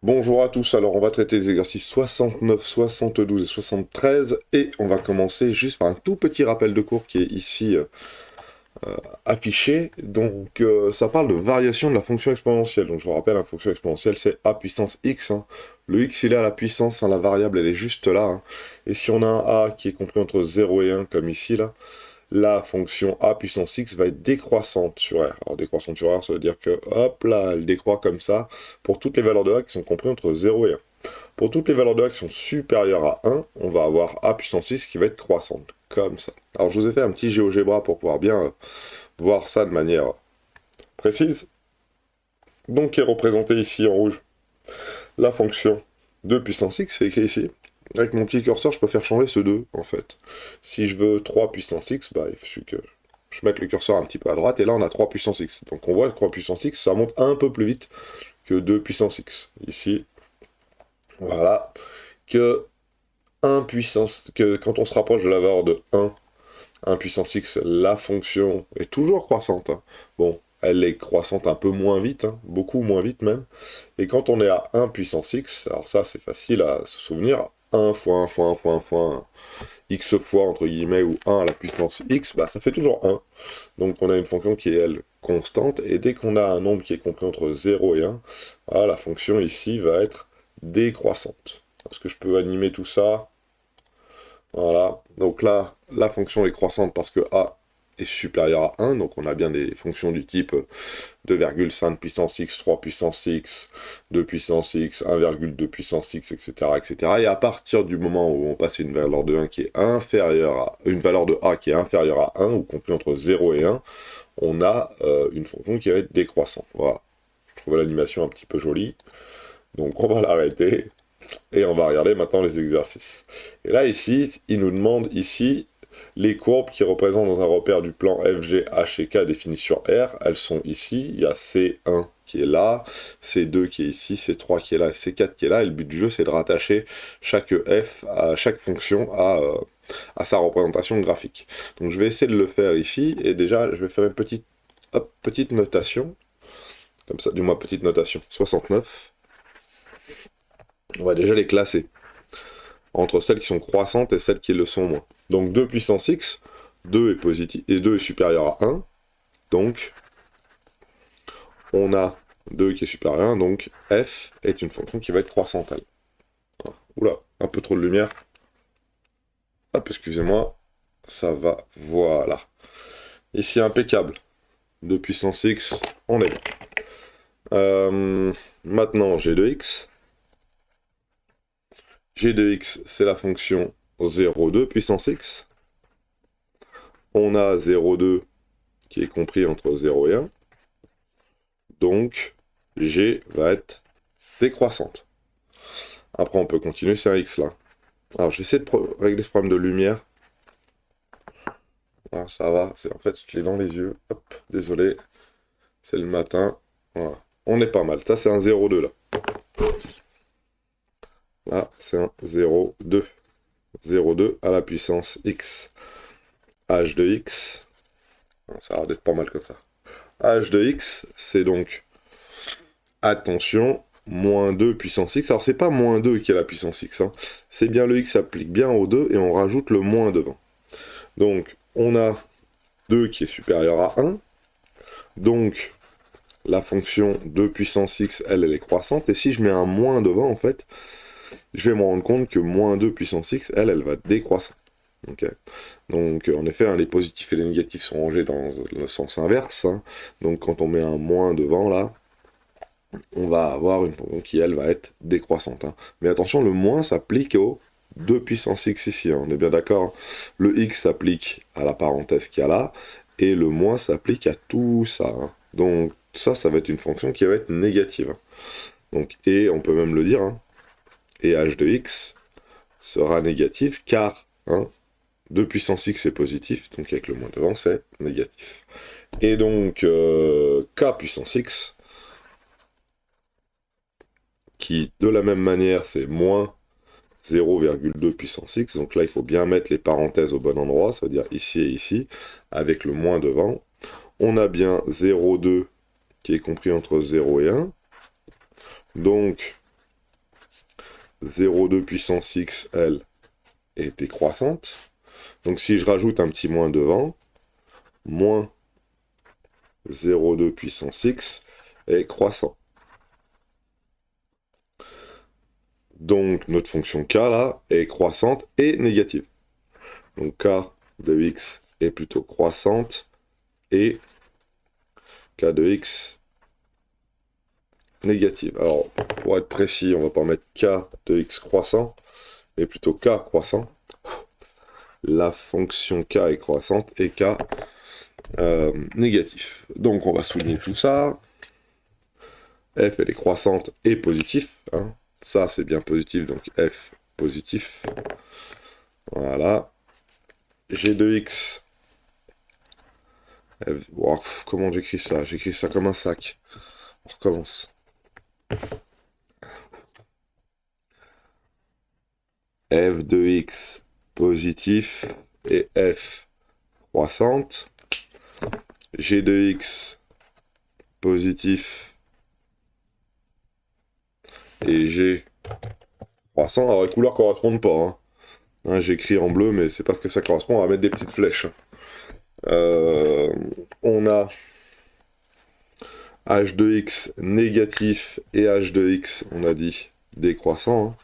Bonjour à tous, alors on va traiter les exercices 69, 72 et 73 et on va commencer juste par un tout petit rappel de cours qui est ici affiché. Donc ça parle de variation de la fonction exponentielle. Donc je vous rappelle, la fonction exponentielle c'est a puissance x, hein. Le x il est à la puissance, hein, la variable elle est juste là, hein. Et si on a un a qui est compris entre 0 et 1 comme ici là, la fonction a puissance x va être décroissante sur r. Alors décroissante sur r, ça veut dire que, hop là, elle décroît comme ça pour toutes les valeurs de a qui sont comprises entre 0 et 1. Pour toutes les valeurs de a qui sont supérieures à 1, on va avoir a puissance x qui va être croissante, comme ça. Alors je vous ai fait un petit GeoGebra pour pouvoir bien voir ça de manière précise. Donc qui est représenté ici en rouge. La fonction de puissance x, c'est écrit ici. Avec mon petit curseur, je peux faire changer ce 2, en fait. Si je veux 3 puissance x, bah, il suffit que je mette le curseur un petit peu à droite, et là, on a 3 puissance x. Donc on voit que 3 puissance x, ça monte un peu plus vite que 2 puissance x. Ici, voilà, que 1 puissance, que quand on se rapproche de la valeur de 1 puissance x, la fonction est toujours croissante, hein. Bon, elle est croissante un peu moins vite, hein, beaucoup moins vite même. Et quand on est à 1 puissance x, alors ça c'est facile à se souvenir, 1 fois 1 fois 1 fois 1 fois 1, x fois entre guillemets, ou 1 à la puissance x, bah ça fait toujours 1. Donc on a une fonction qui est, elle, constante, et dès qu'on a un nombre qui est compris entre 0 et 1, voilà, la fonction ici va être décroissante. Est-ce que je peux animer tout ça? Voilà, donc là, la fonction est croissante parce que a est supérieur à 1, donc on a bien des fonctions du type 2,5 puissance x, 3 puissance x, 2 puissance x, 1,2 puissance x, etc., etc. Et à partir du moment où on passe une valeur de 1 qui est inférieure à une valeur de a qui est inférieure à 1, ou compris entre 0 et 1, on a une fonction qui va être décroissante. Voilà, je trouve l'animation un petit peu jolie, donc on va l'arrêter. Et on va regarder maintenant les exercices. Et là, ici, il nous demande ici les courbes qui représentent dans un repère du plan F, G, H et K défini sur R. Elles sont ici. Il y a C1 qui est là, C2 qui est ici, C3 qui est là, C4 qui est là. Et le but du jeu, c'est de rattacher chaque F à chaque fonction à sa représentation graphique. Donc je vais essayer de le faire ici. Et déjà, je vais faire une petite notation. Comme ça, du moins petite notation. 69. On va déjà les classer entre celles qui sont croissantes et celles qui le sont moins. Donc 2 puissance x, 2 est positif et 2 est supérieur à 1. Donc on a 2 qui est supérieur à 1, donc f est une fonction qui va être croissante, elle. Oula, un peu trop de lumière. Hop, excusez-moi. Ça va, voilà. Ici, impeccable. 2 puissance x, on est bon. Maintenant, g de x. G de x, c'est la fonction 0,2 puissance x. On a 0,2 qui est compris entre 0 et 1. Donc, G va être décroissante. Après, on peut continuer, c'est un X là. Alors, je vais essayer de régler ce problème de lumière. Alors, ça va, c'est en fait, je l'ai dans les yeux. Hop, désolé, c'est le matin. Voilà. On est pas mal. Ça, c'est un 0,2 là. Là, c'est un 0,2. 0,2 à la puissance X. H de X. Ça a l'air d'être pas mal comme ça. H de X, c'est donc, attention, moins 2 puissance x. Alors c'est pas moins 2 qui est la puissance x, hein. C'est bien le x s'applique bien au 2 et on rajoute le moins devant. Donc on a 2 qui est supérieur à 1. Donc la fonction 2 puissance x, elle est croissante. Et si je mets un moins devant, en fait, je vais me rendre compte que moins 2 puissance x, elle va décroître. Okay. Donc en effet, hein, les positifs et les négatifs sont rangés dans le sens inverse, hein. Donc quand on met un moins devant là, on va avoir une fonction qui, elle, va être décroissante, hein. Mais attention, le moins s'applique au 2 puissance x ici, hein. On est bien d'accord. Le x s'applique à la parenthèse qu'il y a là, et le moins s'applique à tout ça, hein. Donc ça va être une fonction qui va être négative, hein. Donc, et on peut même le dire, hein, et h de x sera négatif, car 2 puissance x est positif, donc avec le moins devant, c'est négatif. Et donc, k puissance x, qui de la même manière c'est moins 0,2 puissance x, donc là il faut bien mettre les parenthèses au bon endroit, ça veut dire ici et ici, avec le moins devant. On a bien 0,2 qui est compris entre 0 et 1, donc 0,2 puissance x, elle, est décroissante. Donc si je rajoute un petit moins devant, moins 0,2 puissance x est croissant. Donc notre fonction k là est croissante et négative. Donc k de x est plutôt croissante et k de x négative. Alors pour être précis, on va pas mettre k de x croissant, mais plutôt k croissant. La fonction k est croissante et k négatif. Donc on va souligner tout ça. F elle est croissante et positive. Hein. Ça c'est bien positif, donc f positif. Voilà. G de x. F... Wow, comment j'écris ça? J'écris ça comme un sac. On recommence. F de x positif et f croissante. G de x positif et G croissant. Alors les couleurs correspondent pas. Hein. Hein, j'écris en bleu, mais c'est parce que ça correspond. On va mettre des petites flèches. On a h de x négatif et h de x, on a dit, décroissant. Hein.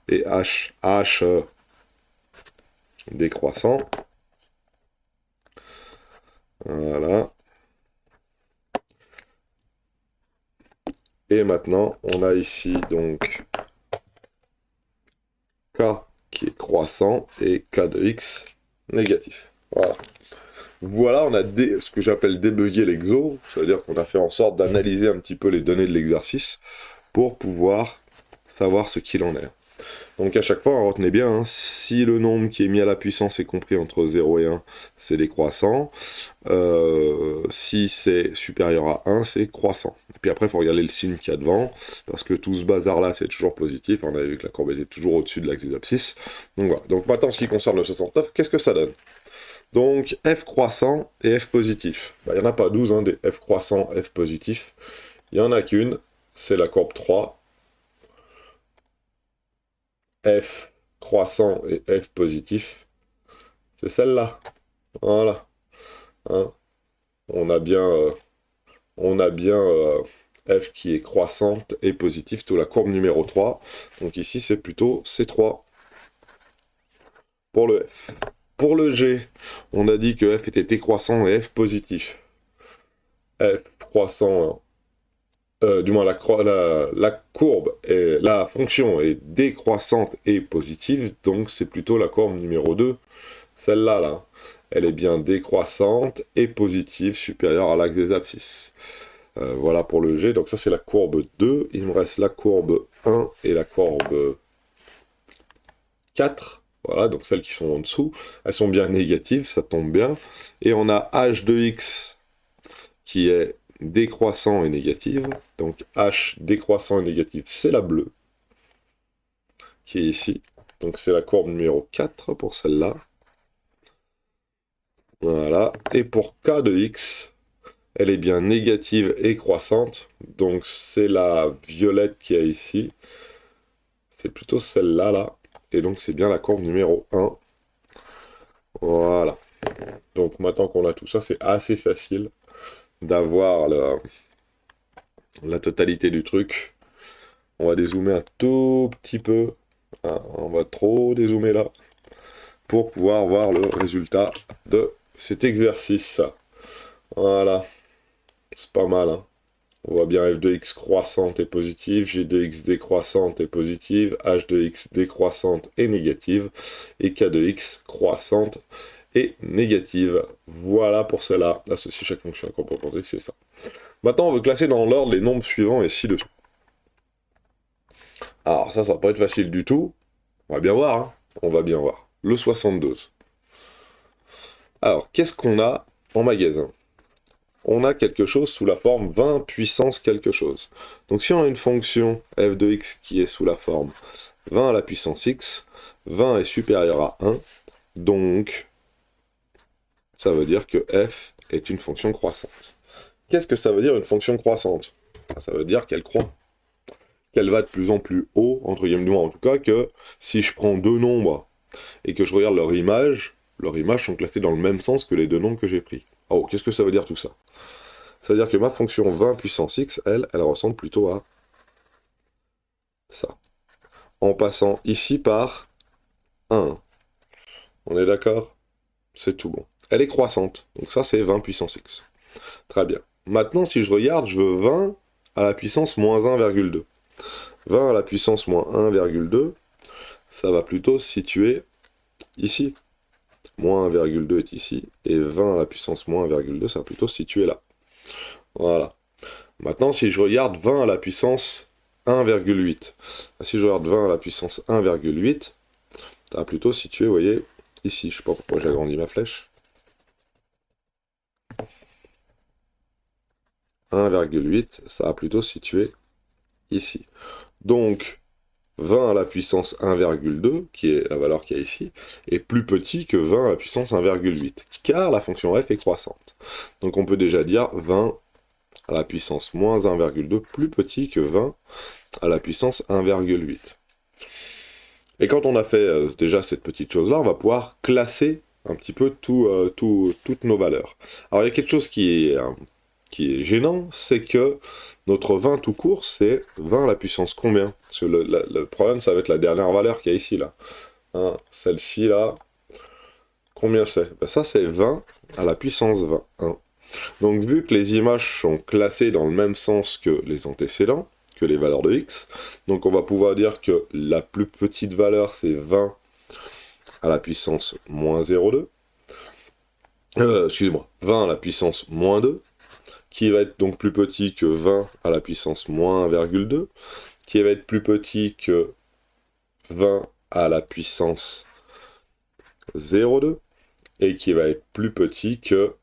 Et h décroissant. Voilà. Et maintenant, on a ici donc k qui est croissant et k de x négatif. Voilà. Voilà, on a ce que j'appelle débugger l'exo, c'est-à-dire qu'on a fait en sorte d'analyser un petit peu les données de l'exercice pour pouvoir savoir ce qu'il en est. Donc à chaque fois, retenez bien, hein, si le nombre qui est mis à la puissance est compris entre 0 et 1, c'est décroissant. Si c'est supérieur à 1, c'est croissant. Et puis après, il faut regarder le signe qu'il y a devant, parce que tout ce bazar-là, c'est toujours positif. On a vu que la courbe était toujours au-dessus de l'axe des abscisses. Donc voilà. Donc maintenant, en ce qui concerne le 69, qu'est-ce que ça donne? Donc f croissant et f positif. Il n'y en a pas 12, hein, des f croissant, f positif. Il n'y en a qu'une, c'est la courbe 3. F croissant et f positif, c'est celle-là. Voilà. Hein. On a bien, f qui est croissante et positive, tout la courbe numéro 3. Donc ici, c'est plutôt C3 pour le f. Pour le G, on a dit que f était décroissant et f positif. F croissant, du moins la courbe, la fonction est décroissante et positive, donc c'est plutôt la courbe numéro 2, celle-là, là. Elle est bien décroissante et positive, supérieure à l'axe des abscisses. Voilà pour le G, donc ça c'est la courbe 2, il me reste la courbe 1 et la courbe 4, voilà, donc celles qui sont en dessous, elles sont bien négatives, ça tombe bien, et on a h de x qui est décroissant et négative, donc h décroissant et négative, c'est la bleue, qui est ici, donc c'est la courbe numéro 4 pour celle-là, voilà, et pour k de x, elle est bien négative et croissante, donc c'est la violette qui est ici, c'est plutôt celle-là, là, et donc c'est bien la courbe numéro 1, voilà, donc maintenant qu'on a tout ça, c'est assez facile d'avoir la totalité du truc. On va dézoomer un tout petit peu. Ah, on va trop dézoomer là. Pour pouvoir voir le résultat de cet exercice. Voilà. C'est pas mal. Hein. On voit bien f de x croissante et positive, g de x décroissante et positive, h de x décroissante et négative, et k de x croissante et négative. Voilà pour cela. Associer chaque fonction à composante, c'est ça. Maintenant, on veut classer dans l'ordre les nombres suivants et ci-dessous. Alors ça va pas être facile du tout. On va bien voir, hein. On va bien voir. Le 72. Alors, qu'est-ce qu'on a en magasin? On a quelque chose sous la forme 20 puissance quelque chose. Donc si on a une fonction f de x qui est sous la forme 20 à la puissance x, 20 est supérieur à 1, donc ça veut dire que f est une fonction croissante. Qu'est-ce que ça veut dire une fonction croissante? Ça veut dire qu'elle croît. qu'elle va de plus en plus haut, entre guillemets, en tout cas, que si je prends deux nombres et que je regarde leurs images sont classées dans le même sens que les deux nombres que j'ai pris. Oh, qu'est-ce que ça veut dire tout ça? Ça veut dire que ma fonction 20 puissance x, elle ressemble plutôt à ça. En passant ici par 1. On est d'accord? C'est tout bon. Elle est croissante, donc ça c'est 20 puissance x. Très bien. Maintenant, si je regarde, je veux 20 à la puissance moins 1,2. 20 à la puissance moins 1,2, ça va plutôt se situer ici. Moins 1,2 est ici, et 20 à la puissance moins 1,2, ça va plutôt se situer là. Voilà. Maintenant, si je regarde 20 à la puissance 1,8, si je regarde 20 à la puissance 1,8, ça va plutôt se situer, vous voyez, ici. Je ne sais pas pourquoi j'ai agrandi ma flèche. 1,8, ça va plutôt se situer ici. Donc, 20 à la puissance 1,2, qui est la valeur qu'il y a ici, est plus petit que 20 à la puissance 1,8, car la fonction f est croissante. Donc on peut déjà dire 20 à la puissance moins 1,2 plus petit que 20 à la puissance 1,8. Et quand on a fait déjà cette petite chose-là, on va pouvoir classer un petit peu toutes nos valeurs. Alors il y a quelque chose qui est gênant, c'est que notre 20 tout court, c'est 20 à la puissance combien? Parce que le problème, ça va être la dernière valeur qu'il y a ici, là. Hein, celle-ci, là, combien c'est? Ben, ça, c'est 20 à la puissance 20. Hein. Donc, vu que les images sont classées dans le même sens que les antécédents, que les valeurs de x, donc on va pouvoir dire que la plus petite valeur, c'est 20 à la puissance moins 0,2. Excusez-moi, 20 à la puissance moins 2. Qui va être donc plus petit que 20 à la puissance moins 1,2, qui va être plus petit que 20 à la puissance 0,2, et qui va être plus petit que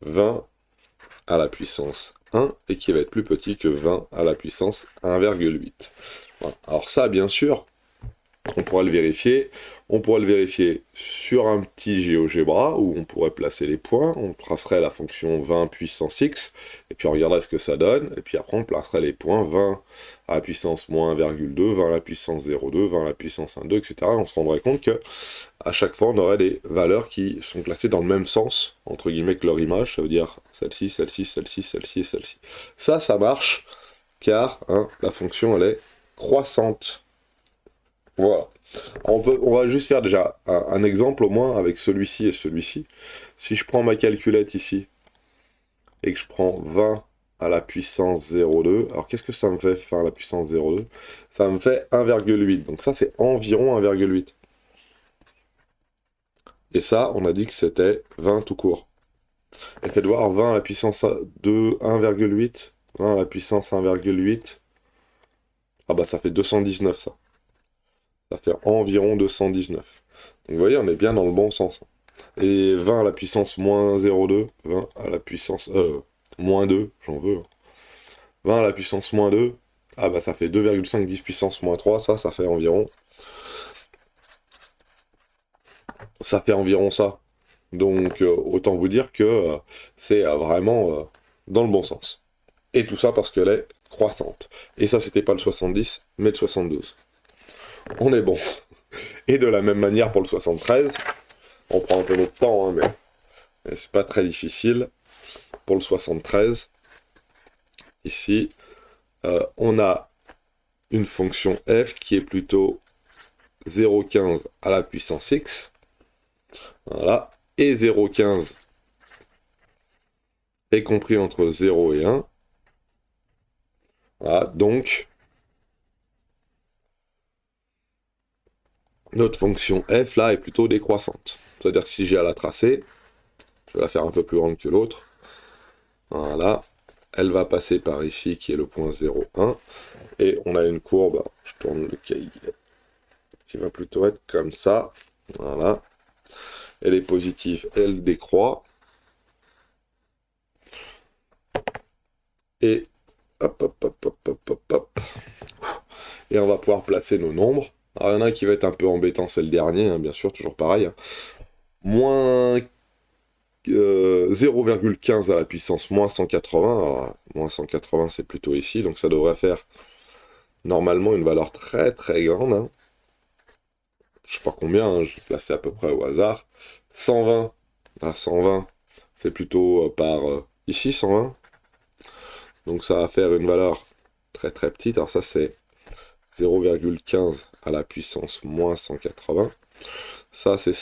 20 à la puissance 1, et qui va être plus petit que 20 à la puissance 1,8. Voilà. Alors ça, bien sûr, on pourra le vérifier. On pourra le vérifier sur un petit GeoGebra où on pourrait placer les points. On tracerait la fonction 20 puissance x, et puis on regarderait ce que ça donne. Et puis après, on placerait les points 20 à la puissance moins 1,2, 20 à la puissance 0,2, 20 à la puissance 1,2, etc. Et on se rendrait compte que à chaque fois, on aurait des valeurs qui sont classées dans le même sens, entre guillemets, que leur image. Ça veut dire celle-ci, celle-ci, celle-ci, celle-ci et celle-ci. Ça marche, car la fonction, elle est croissante. Voilà. On va juste faire déjà un exemple au moins avec celui-ci et celui-ci. Si je prends ma calculette ici et que je prends 20 à la puissance 0,2, alors qu'est-ce que ça me fait faire à la puissance 0,2? Ça me fait 1,8. Donc ça, c'est environ 1,8. Et ça, on a dit que c'était 20 tout court. Et faites voir 20 à la puissance 2, 1,8. 20 à la puissance 1,8. Ah bah ça fait 219 ça. Ça fait environ 219. Donc vous voyez, on est bien dans le bon sens. Et 20 à la puissance moins 0,2, 20 à la puissance moins 2, j'en veux. 20 à la puissance moins 2, ah bah ça fait 2,5 10 puissance moins 3, ça fait environ... Ça fait environ ça. Donc autant vous dire que c'est vraiment dans le bon sens. Et tout ça parce qu'elle est croissante. Et ça, c'était pas le 70, mais le 72. On est bon. Et de la même manière pour le 73, on prend un peu notre temps, hein, mais c'est pas très difficile. Pour le 73, ici, on a une fonction f qui est plutôt 0,15 à la puissance x. Voilà. Et 0,15 est compris entre 0 et 1. Voilà. Donc, notre fonction f, là, est plutôt décroissante. C'est-à-dire que si j'ai à la tracer, je vais la faire un peu plus grande que l'autre. Voilà. Elle va passer par ici, qui est le point 0,1. Et on a une courbe, je tourne le cahier, qui va plutôt être comme ça. Voilà. Elle est positive, elle décroît. Et hop, hop, hop, hop, hop, hop, hop. Et on va pouvoir placer nos nombres. Alors, il y en a qui va être un peu embêtant, c'est le dernier, hein, bien sûr, toujours pareil. Hein. Moins 0,15 à la puissance moins 180. Alors, moins 180, c'est plutôt ici, donc ça devrait faire normalement une valeur très très grande, hein. Je sais pas combien, hein, j'ai placé à peu près au hasard. 120, à 120, c'est plutôt par ici 120. Donc ça va faire une valeur très très petite. Alors ça c'est 0,15 à la puissance moins 180. Ça c'est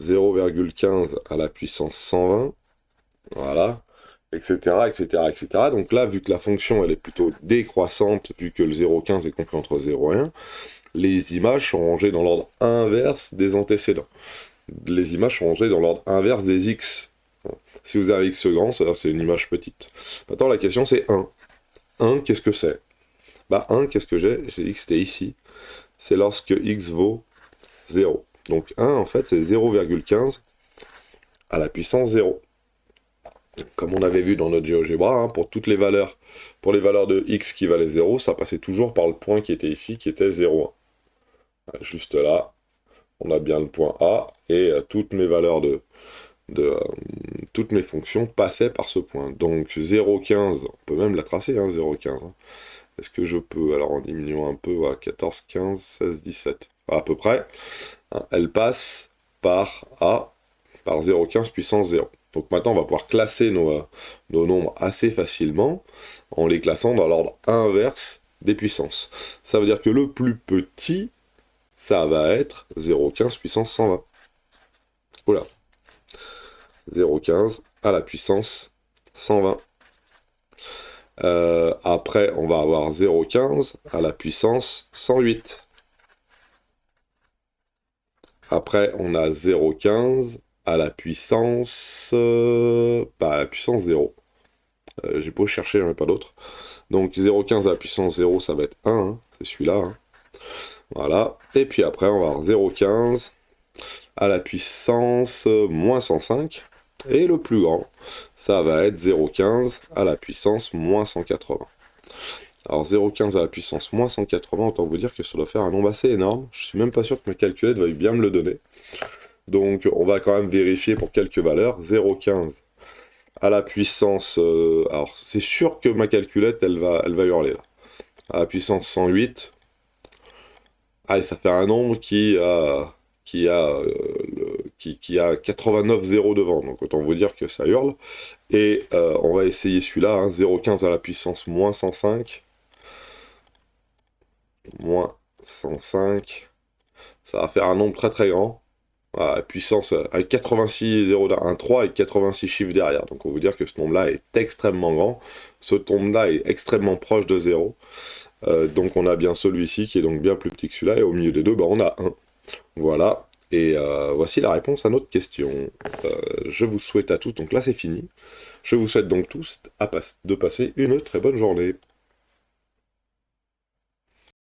0,15 à la puissance 120. Voilà. Etc., etc., etc. Donc là, vu que la fonction elle est plutôt décroissante, vu que le 0,15 est compris entre 0 et 1, les images sont rangées dans l'ordre inverse des antécédents. Les images sont rangées dans l'ordre inverse des x. Si vous avez un x grand, c'est-à-dire que c'est une image petite. Maintenant, la question c'est 1. 1, qu'est-ce que c'est? Bah 1, qu'est-ce que j'ai? J'ai dit que c'était ici. C'est lorsque x vaut 0. Donc 1, en fait, c'est 0,15 à la puissance 0. Comme on avait vu dans notre GeoGebra, hein, pour toutes les valeurs, pour les valeurs de x qui valaient 0, ça passait toujours par le point qui était ici, qui était 0,1. Juste là, on a bien le point A, et toutes mes valeurs toutes mes fonctions passaient par ce point. Donc 0,15, on peut même la tracer, hein, 0,15. Hein. Est-ce que je peux, alors en diminuant un peu, à 14, 15, 16, 17, à peu près, hein, elle passe par A, par 0,15 puissance 0. Donc maintenant, on va pouvoir classer nos nombres assez facilement en les classant dans l'ordre inverse des puissances. Ça veut dire que le plus petit, ça va être 0,15 puissance 120. Voilà. 0,15 à la puissance 120. Après, on va avoir 0,15 à la puissance 108. Après, on a 0,15 à la puissance... à la puissance 0. J'ai beau chercher, j'en ai pas d'autre. Donc 0,15 à la puissance 0, ça va être 1, hein, c'est celui-là. Hein. Voilà. Et puis après, on va avoir 0,15 à la puissance moins 105. Et le plus grand, ça va être 0,15 à la puissance moins 180. Alors 0,15 à la puissance moins 180, autant vous dire que ça doit faire un nombre assez énorme. Je suis même pas sûr que ma calculette veuille bien me le donner. Donc on va quand même vérifier pour quelques valeurs. 0,15 à la puissance... alors c'est sûr que ma calculette, elle va hurler là. À la puissance 108. Allez, ça fait un nombre qui a 89 zéros devant. Donc autant vous dire que ça hurle. Et on va essayer celui-là, hein, 0,15 à la puissance moins 105. Moins 105. Ça va faire un nombre très très grand. Voilà, puissance avec 86 0 d'un 3 et 86 chiffres derrière. Donc on va vous dire que ce nombre-là est extrêmement grand. Ce nombre-là est extrêmement proche de 0. Donc on a bien celui-ci qui est donc bien plus petit que celui-là. Et au milieu des deux, bah, on a 1. Voilà. Et voici la réponse à notre question. Je vous souhaite à tous, donc là c'est fini. Je vous souhaite donc tous de passer une très bonne journée.